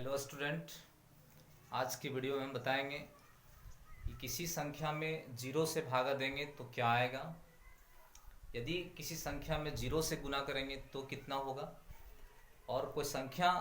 Hello student, आज की video में हम बताएंगे कि किसी संख्या में जीरो से भागा देंगे तो क्या आएगा, यदि किसी संख्या में जीरो से गुना करेंगे तो कितना होगा, और कोई संख्या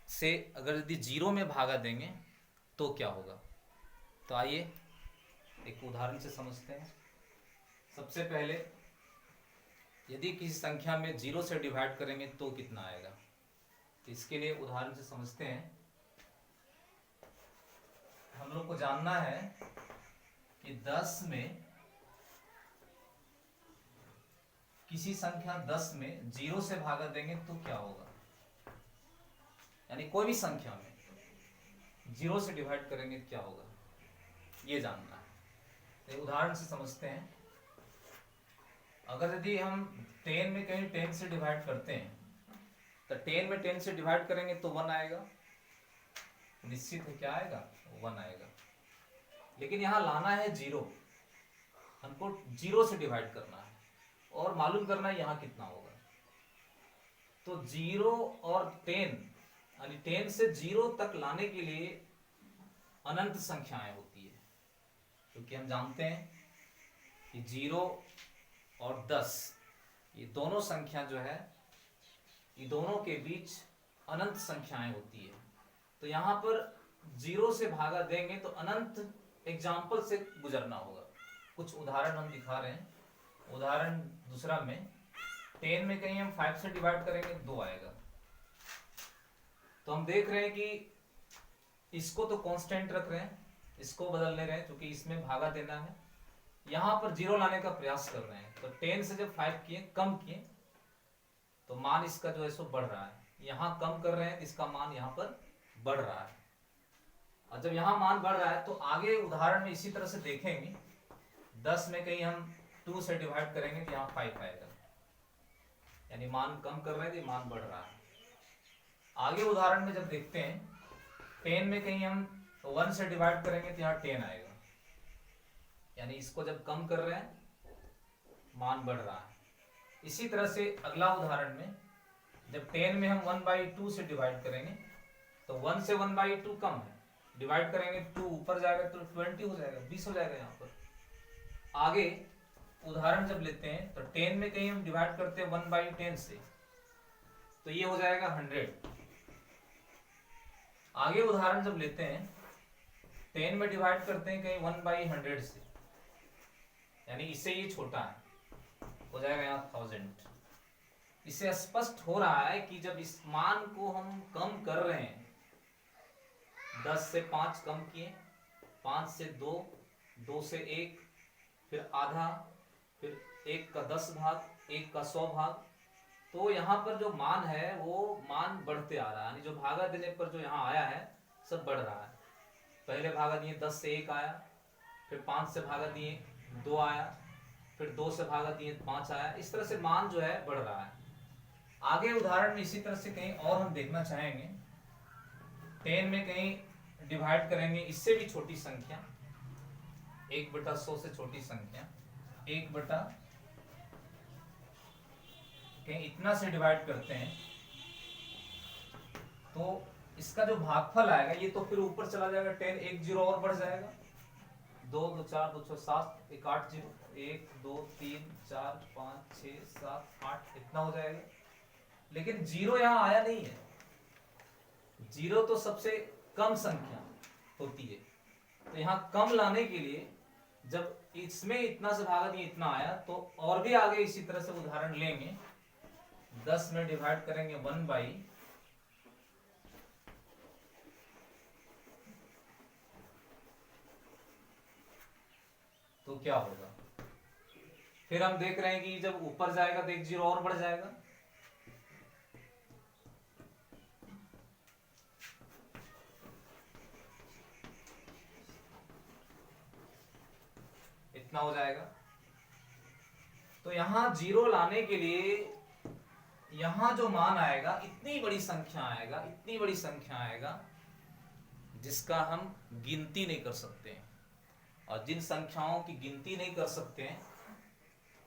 से अगर यदि जीरो में भागा देंगे तो क्या होगा। तो आइए एक उदाहरण से समझते हैं। सबसे पहले यदि किसी संख्या में जीरो से डिवाइड करेंगे तो कितना आएगा, तो इसके लिए उदाहरण से समझते हैं। हम लोग को जानना है कि 10 में किसी संख्या 10 में जीरो से भागा देंगे तो क्या होगा, यानी कोई भी संख्या में जीरो से डिवाइड करेंगे क्या होगा, ये जानना है। तो उदाहरण से समझते हैं। अगर यदि हम 10 में कहीं 10 से डिवाइड करते हैं तो 10 में 10 से डिवाइड करेंगे तो 1 आएगा, निश्चित है क्या आएगा, 1 आएगा। लेकिन यहां लाना है जीरो, हमको जीरो से डिवाइड करना है और मालूम करना है यहां कितना होगा। तो जीरो और 10 यानी 10 से जीरो तक लाने के लिए अनंत संख्याएं होती है, क्योंकि हम जानते हैं कि जीरो और 10 ये दोनों संख्या जो है, ये दोनों के बीच अनंत संख्याएं होती है। तो यहां पर जीरो से भागा देंगे तो अनंत एग्जाम्पल से गुजरना होगा। कुछ उदाहरण हम दिखा रहे हैं। उदाहरण दूसरा में 10 में कहीं हम 5 से डिवाइड करेंगे 2 आएगा। तो हम देख रहे हैं कि इसको तो कांस्टेंट रख रहे हैं, इसको बदल नहीं रहे हैं क्योंकि इसमें भागा देना है। यहां पर जीरो लाने का प्रयास कर रहे हैं। तो 10 से जब 5 किए, कम किए, तो मान इसका जो है सो बढ़ रहा है। यहां कम कर रहे हैं, इसका मान यहां पर बढ़ रहा है। और जब यहां मान बढ़ रहा है तो आगे उदाहरण में इसी तरह से देखेंगे। 10 में कहीं हम 2 से डिवाइड करेंगे तो यहाँ 5 आएगा, यानी मान कम कर रहे थे, मान बढ़ रहा है। आगे उदाहरण में जब देखते हैं 10 में कहीं हम 1 से डिवाइड करेंगे तो यहाँ 10 आएगा, यानी इसको जब कम कर रहे हैं मान बढ़ रहा है। इसी तरह से अगला उदाहरण में जब 10 में हम 1/2 से डिवाइड करेंगे तो 1 से 1/2 कम है, डिवाइड करेंगे 2 ऊपर जाएगा तो 20 हो जाएगा, 20 हो जाएगा यहाँ पर। आगे उदाहरण जब लेते हैं तो 10 में कहीं हम डिवाइड करते हैं 1/10 से, तो ये हो जाएगा 100। आगे उदाहरण जब लेते हैं 10 में डिवाइड करते हैं कहीं 1/100 से, यानी इससे ये छोटा है, हो जाएगा यहाँ 1000। इससे स्पष्ट हो रहा है कि जब इस मान को हम कम कर रहे हैं, 10 से 5 कम किए, 5 से 2, 2 से 1, फिर आधा, फिर 1 का 10 भाग, 1 का 100 भाग, तो यहाँ पर जो मान है वो मान बढ़ते आ रहा है, यानी जो भागा देने पर जो यहाँ आया है सब बढ़ रहा है। पहले भागा दिए 10 से 1 आया, फिर 5 से भागा दिए 2 आया, फिर 2 से भागा दिए 5 आया। इस तरह से मान जो है बढ़ रहा है। आगे उदाहरण में इसी तरह से कहीं और हम देखना चाहेंगे। 10 में कहीं डिवाइड करेंगे इससे भी छोटी संख्या, 1/100 से छोटी संख्या, 1/ कहीं इतना से डिवाइड करते हैं तो इसका जो भागफल आएगा ये तो फिर ऊपर चला जाएगा, 10 एक जीरो और बढ़ जाएगा, 2 2 4 2 6 7 1 8 0, 1 2 3 4 5 6 7 8 इतना हो जाएगा। लेकिन जीरो यहाँ आया नहीं है, जीरो तो सबसे कम संख्या होती है। तो यहाँ कम लाने के लिए जब इसमें इतना से भागा दिए इतना आया, तो और भी आगे इसी तरह से उदाहरण लेंगे। 10 में डिवाइड करेंगे 1/, तो क्या होगा। फिर हम देख रहे हैं कि जब ऊपर जाएगा तो 1 जीरो और बढ़ जाएगा, इतना हो जाएगा। तो यहां जीरो लाने के लिए यहां जो मान आएगा इतनी बड़ी संख्या आएगा, इतनी बड़ी संख्या आएगा जिसका हम गिनती नहीं कर सकते हैं। और जिन संख्याओं की गिनती नहीं कर सकते हैं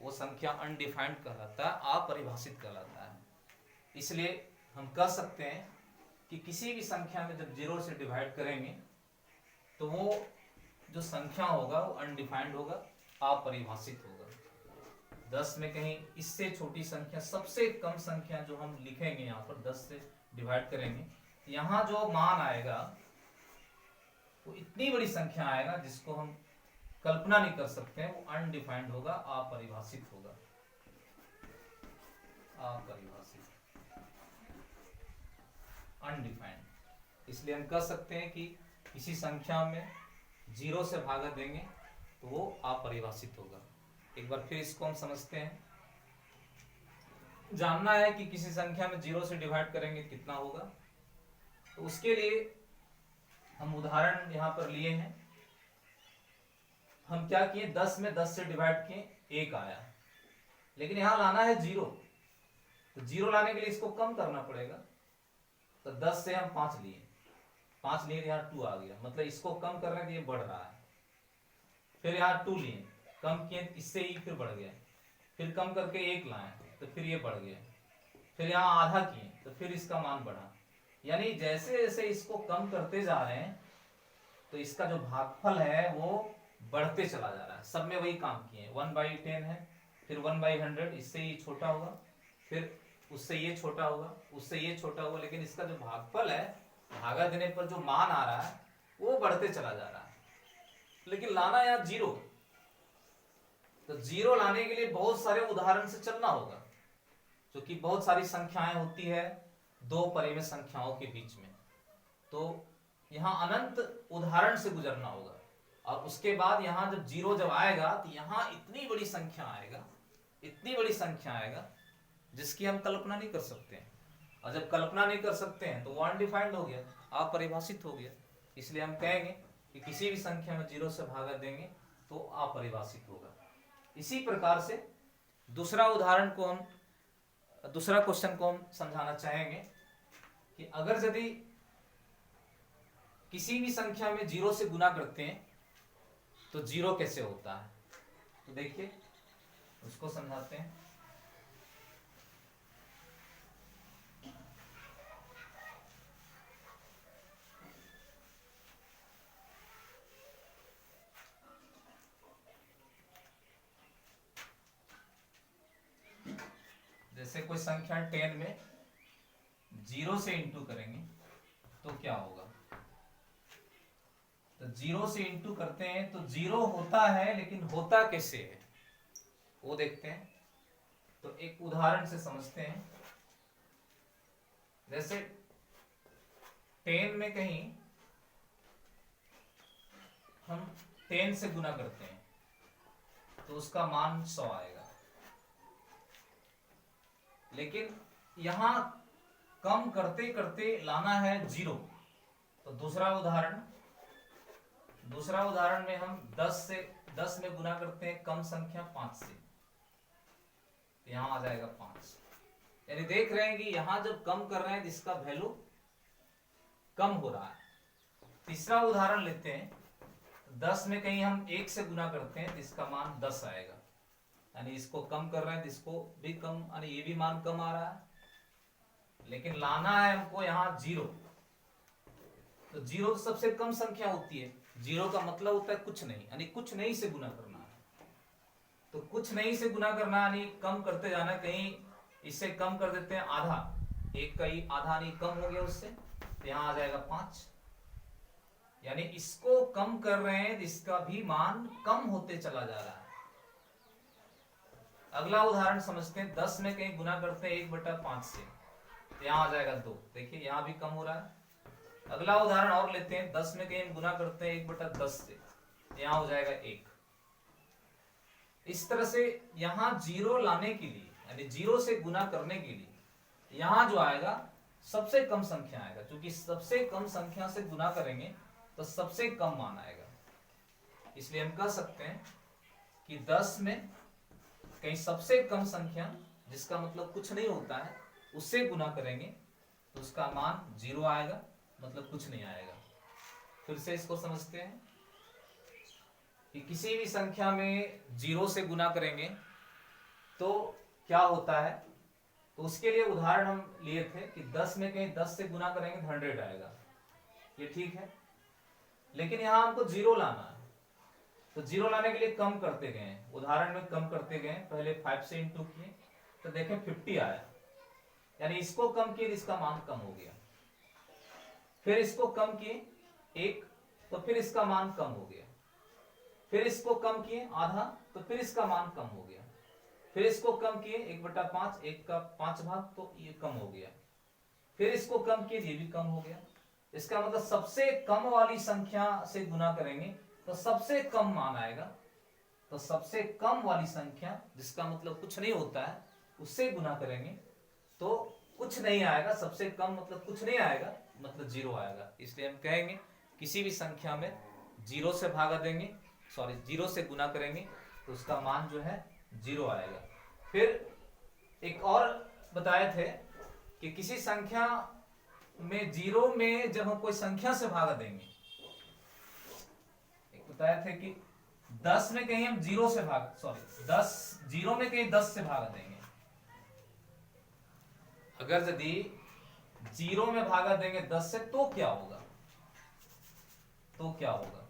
वो संख्या अनडिफाइंड कहलाता है, अपरिभाषित कहलाता है। इसलिए हम कह सकते हैं कि किसी भी संख्या में जब 0 से डिवाइड करेंगे तो वो जो संख्या होगा वो अनडिफाइंड होगा, अपरिभाषित होगा। 10 में कहीं इससे छोटी संख्या, सबसे कम संख्या जो हम लिखेंगे यहाँ पर 10 से डिवाइड करेंगे, यहाँ जो मान आएगा वो इतनी बड़ी संख्या आएगा जिसको हम कल्पना नहीं कर सकते हैं, वो अनडिफाइंड होगा, अपरिभाषित होगा, अपरिभाषित, अनडिफाइंड। इसलिए हम कह सकते हैं कि किसी संख्या में 0 से भागा देंगे तो वो अपरिभाषित होगा। एक बार फिर इसको हम समझते हैं। जानना है कि किसी संख्या में 0 से डिवाइड करेंगे कितना होगा, तो उसके लिए हम उदाहरण यहाँ पर लिए हैं। हम क्या किए, 10 में 10 से डिवाइड किए, 1 आया, लेकिन यहाँ लाना है 0, तो 0 लाने के लिए इसको कम करना पड़ेगा। तो 10 से हम 5 लिए, 5 लिए, यहाँ 2 आ गया, मतलब इसको कम कर रहे हैं तो ये बढ़ रहा है। फिर यहाँ 2 लिए, कम किए, इससे ही फिर बढ़ गया, फिर कम करके 1 लाए तो फिर ये बढ़ गया, फिर यहाँ आधा किए तो फिर इसका मान बढ़ा। यानी जैसे जैसे इसको कम करते जा रहे हैं तो इसका जो भागफल है वो बढ़ते चला जा रहा है। सब में वही काम किए, 1/10 है, फिर 1/100, इससे ये छोटा होगा, फिर उससे ये छोटा होगा, उससे ये छोटा होगा, लेकिन इसका जो भागफल है, भागा देने पर जो मान आ रहा है वो बढ़ते चला जा रहा है। लेकिन लाना यहाँ 0, तो 0 लाने के लिए बहुत सारे उदाहरण से चलना होगा, क्योंकि बहुत सारी संख्याएं होती है दो परिमेय संख्याओं के बीच में, तो यहाँ अनंत उदाहरण से गुजरना होगा। और उसके बाद यहाँ जब 0 जब आएगा तो यहाँ इतनी बड़ी संख्या आएगा, इतनी बड़ी संख्या आएगा जिसकी हम कल्पना नहीं कर सकते हैं। और जब कल्पना नहीं कर सकते हैं तो वो अनडिफाइंड हो गया, अपरिभाषित हो गया। इसलिए हम कहेंगे कि किसी भी संख्या में 0 से भागा देंगे तो अपरिभाषित होगा। इसी प्रकार से दूसरा उदाहरण को हम, दूसरा क्वेश्चन को हम समझाना चाहेंगे कि अगर यदि किसी भी संख्या में 0 से गुना करते हैं तो 0 कैसे होता है, तो देखिए उसको समझाते हैं। जैसे कोई संख्या 10 में 0 से इंटू करेंगे तो क्या होगा, तो 0 से इंटू करते हैं तो 0 होता है, लेकिन होता कैसे है वो देखते हैं। तो एक उदाहरण से समझते हैं। जैसे 10 में कहीं हम 10 से गुना करते हैं तो उसका मान 100 आएगा, लेकिन यहां कम करते करते लाना है 0। तो दूसरा उदाहरण में हम 10 में गुना करते हैं कम संख्या 5 से, तो यहां आ जाएगा 5। यानी देख रहे हैं कि यहां जब कम कर रहे हैं जिसका वैल्यू कम हो रहा है। तीसरा उदाहरण लेते हैं। 10 में कहीं हम 1 से गुना करते हैं जिसका मान 10 आएगा, यानी इसको कम कर रहे हैं जिसको भी कम, यानी ये भी मान कम आ रहा है, लेकिन लाना है हमको यहाँ 0। तो 0 सबसे कम संख्या होती है, 0 का मतलब होता है कुछ नहीं, यानी कुछ नहीं से गुना करना है। तो कुछ नहीं से गुना करना यानी कम करते जाना, कहीं इससे कम कर देते हैं आधा, 1 का ही आधा नहीं कम हो गया उससे, तो यहाँ आ जाएगा 5। यानी इसको कम कर रहे हैं जिसका भी मान कम होते चला जा रहा है। अगला उदाहरण समझते हैं। 10 में कहीं गुना करते हैं 1/5 से, तो यहाँ आ जाएगा 2। देखिए यहाँ भी कम हो रहा है। अगला उदाहरण और लेते हैं। 10 में कहीं गुना करते हैं 1/10 से, यहाँ हो जाएगा 1। इस तरह से यहाँ 0 लाने के लिए, यानी 0 से गुना करने के लिए यहाँ जो आएगा सबसे कम संख्या आएगा, क्योंकि सबसे कम संख्या से गुना करेंगे तो सबसे कम मान आएगा। इसलिए हम कह सकते हैं कि 10 में कहीं सबसे कम संख्या, जिसका मतलब कुछ नहीं होता है, उससे गुना करेंगे तो उसका मान 0 आएगा, मतलब कुछ नहीं आएगा। फिर से इसको समझते हैं कि किसी भी संख्या में 0 से गुना करेंगे तो क्या होता है, तो तो उसके लिए उदाहरण हम लिए थे कि 10 में कहीं 10 से गुना करेंगे तो 100 आएगा, ये ठीक है। लेकिन यहाँ हमको जीरो लाना है, तो जीरो लाने के लिए कम करते गए, उदाहरण में कम करते गए। पहले 5 से इंटू किए तो देखें 50 आया, यानी इसको कम किए इसका मान कम हो गया। फिर इसको कम किए 1, तो फिर इसका मान कम हो गया। फिर इसको कम किए आधा, तो फिर इसका मान कम हो गया। फिर इसको कम किए 1/5, 1 का 5 भाग, तो ये कम हो गया। फिर इसको कम किए, ये भी कम हो गया। इसका मतलब सबसे कम वाली संख्या से गुना करेंगे तो सबसे कम मान आएगा। तो सबसे कम वाली संख्या जिसका मतलब कुछ नहीं होता है उससे गुना करेंगे तो कुछ नहीं आएगा। सबसे कम मतलब कुछ नहीं आएगा, मतलब जीरो आएगा। इसलिए हम कहेंगे किसी भी संख्या में जीरो से भागा देंगे, सॉरी जीरो से गुना करेंगे तो उसका मान जो है जीरो आएगा। फिर एक और बताए थे कि किसी संख्या में जीरो में जब हम कोई संख्या से भागा देंगे, एक बताए थे कि 10 में कहीं हम जीरो से भाग, सॉरी 10 जीरो में कहीं 10 से भागा देंगे। अगर यदि जीरो में भागा देंगे 10 से तो क्या होगा, तो क्या होगा।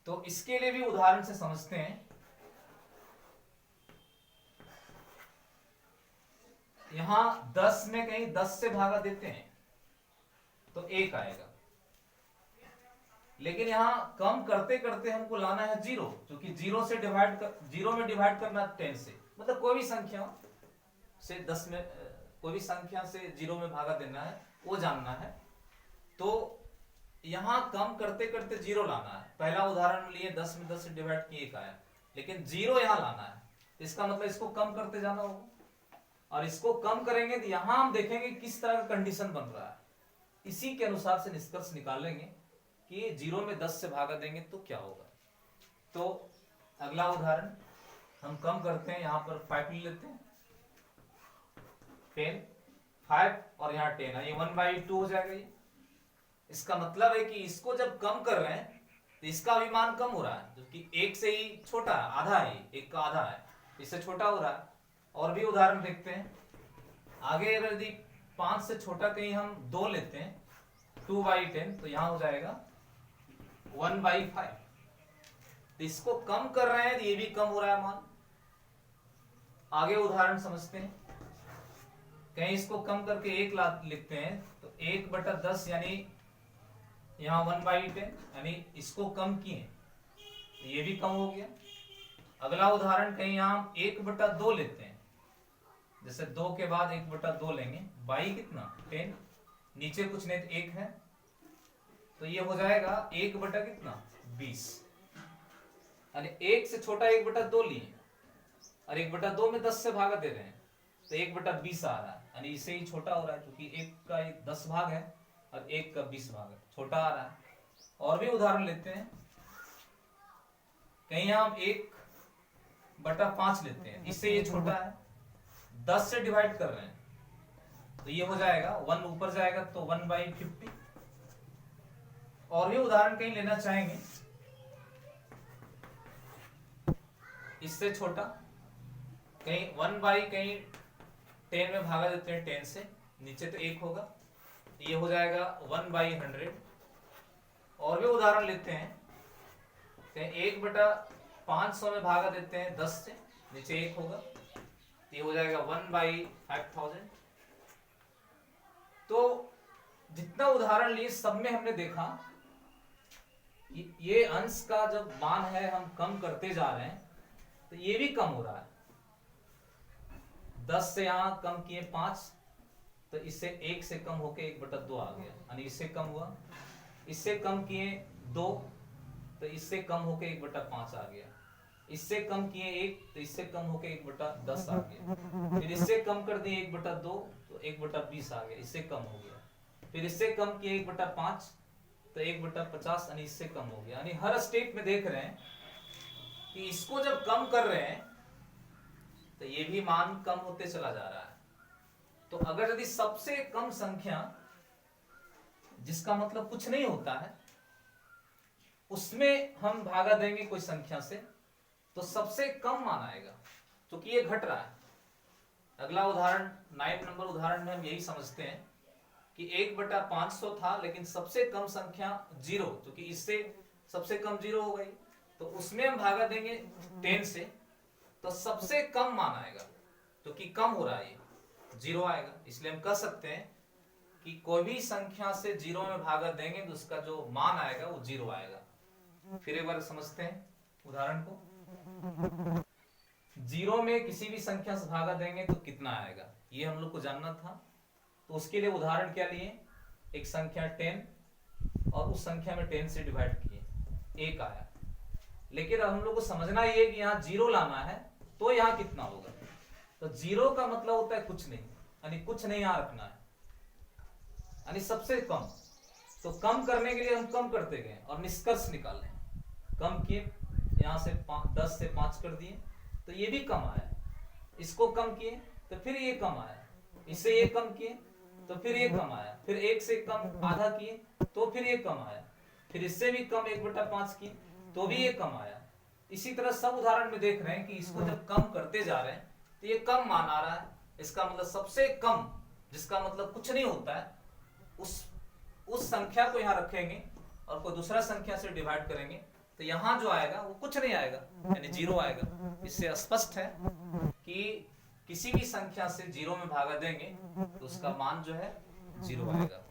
तो इसके लिए भी उदाहरण से समझते हैं। यहां 10 में कहीं 10 से भागा देते हैं तो 1 आएगा। लेकिन यहां कम करते करते हमको लाना है जीरो, क्योंकि जीरो से डिवाइड कर, जीरो में डिवाइड करना 10 से, मतलब कोई भी संख्या से 10 में कोई भी संख्या से जीरो में भागा देना है वो जानना है। तो यहां कम करते करते जीरो लाना है। पहला उदाहरण लिए 10 में 10 से डिवाइड किए 1 आया, लेकिन जीरो यहां लाना है। इसका मतलब इसको कम करते जाना होगा, और इसको कम करेंगे तो यहां हम देखेंगे किस तरह का कंडीशन बन रहा है। इसी के अनुसार से निष्कर्ष निकालेंगे कि जीरो में 10 से भागा देंगे तो क्या होगा। तो अगला उदाहरण हम कम करते हैं, यहां पर 5 ले लेते हैं, 10 5 और यहाँ 10 है, ये 1/2 हो जाएगा ये। इसका मतलब है कि इसको जब कम कर रहे हैं तो इसका भी मान कम हो रहा है, जो कि 1 से ही छोटा है, आधा है, 1 का आधा है, इससे छोटा हो रहा है। और भी उदाहरण देखते हैं आगे। अगर यदि 5 से छोटा कहीं हम 2 लेते हैं 2/10, तो यहां हो जाएगा 1/5। तो इसको कम कर रहे हैं तो ये भी कम हो रहा है मान। आगे उदाहरण समझते हैं। कहीं इसको कम करके 1 लिखते हैं तो 1/10 यानी यहां 1/10, यानी इसको कम किए तो ये भी कम हो गया। अगला उदाहरण कहीं यहां 1/2 लेते हैं, जैसे 2 के बाद 1/2 लेंगे, बाई कितना 10, नीचे कुछ नहीं तो 1 है, तो ये हो जाएगा 1/20, यानी 1 से छोटा 1/2 लिए और 1/2 में 10 से भागा दे रहे हैं तो 1/20 आ रहा है, यानी इससे ही छोटा हो रहा है, क्योंकि 1 का 10 भाग है और 1 का 20 भाग है, छोटा आ रहा है। और भी उदाहरण लेते हैं। कहीं हम 1/5 लेते हैं, इससे ये छोटा है, 10 से डिवाइड कर रहे हैं तो ये हो जाएगा 1 ऊपर जाएगा तो 1/50। और भी उदाहरण कहीं लेना चाहेंगे, इससे छोटा कहीं 1 कहीं 10 में भागा देते हैं 10 से, नीचे तो 1 होगा, ये हो जाएगा 1/100। और भी उदाहरण लेते हैं, कहीं 1/500 में भागा देते हैं 10 से, नीचे 1 होगा, ये हो जाएगा 1/5000। तो जितना उदाहरण लिए सब में हमने देखा ये अंश का जब मान है हम कम करते जा रहे हैं तो ये भी कम हो रहा है। 10 से यहां कम किए 5, तो इससे 1 से कम होके 1/2 आ गया, यानी इससे कम हुआ। इससे कम किए 2, तो इससे कम होके 1/5 आ गया। इससे कम किए 1, तो इससे कम होके 1/10 आ गया। फिर इससे कम कर दिए 1/2, तो 1/20 आ गया, इससे कम हो गया। फिर इससे कम किए 1/5, तो 1/50, यानी इससे कम हो गया। यानी हर स्टेप में देख रहे हैं कि इसको जब कम कर रहे हैं तो ये भी मान कम होते चला जा रहा है। तो अगर यदि सबसे कम संख्या, जिसका मतलब कुछ नहीं होता है, उसमें हम भागा देंगे कोई संख्या से तो सबसे कम मान आएगा, क्योंकि ये घट रहा है। अगला उदाहरण 9 नंबर उदाहरण में हम यही समझते हैं कि 1/500 था, लेकिन सबसे कम संख्या 0, क्योंकि इससे सबसे कम 0 हो गई, तो उसमें हम भागा देंगे 10 से, तो सबसे कम मान आएगा, क्योंकि कम हो रहा है ये 0 आएगा। इसलिए हम कह सकते हैं कि कोई भी संख्या से 0 में भागा देंगे तो उसका जो मान आएगा वो 0 आएगा। फिर एक बार समझते हैं उदाहरण को। 0 में किसी भी संख्या से भागा देंगे तो कितना आएगा, ये हम लोग को जानना था। तो उसके लिए उदाहरण क्या लिए, एक संख्या 10 और उस संख्या में 10 से डिवाइड किए, 1 आया। लेकिन अब हम लोग को समझना ये कि यहाँ 0 लाना है तो यहाँ कितना होगा। तो 0 का मतलब होता है कुछ नहीं, यानी कुछ नहीं यहाँ रखना है, यानी सबसे कम। तो कम करने के लिए हम कम करते गए और निष्कर्ष निकाले, कम किए, यहाँ से 10 से 5 कर दिए तो ये भी कम आया, इसको कम किए तो फिर ये कम आया, इससे ये कम किए तो फिर ये कम आया, फिर 1 से कम आधा किए तो फिर ये कम आया, फिर इससे भी कम 1/5 किए तो भी ये कम आया। इसी तरह सब उदाहरण में देख रहे हैं कि इसको जब कम करते जा रहे हैं तो ये कम मान आ रहा है। इसका मतलब सबसे कम, जिसका मतलब कुछ नहीं होता है, उस संख्या को यहाँ रखेंगे और कोई दूसरा संख्या से डिवाइड करेंगे तो यहाँ जो आएगा वो कुछ नहीं आएगा, यानी 0 आएगा। इससे स्पष्ट है कि किसी भी संख्या से 0 में भागा देंगे तो उसका मान जो है 0 आएगा।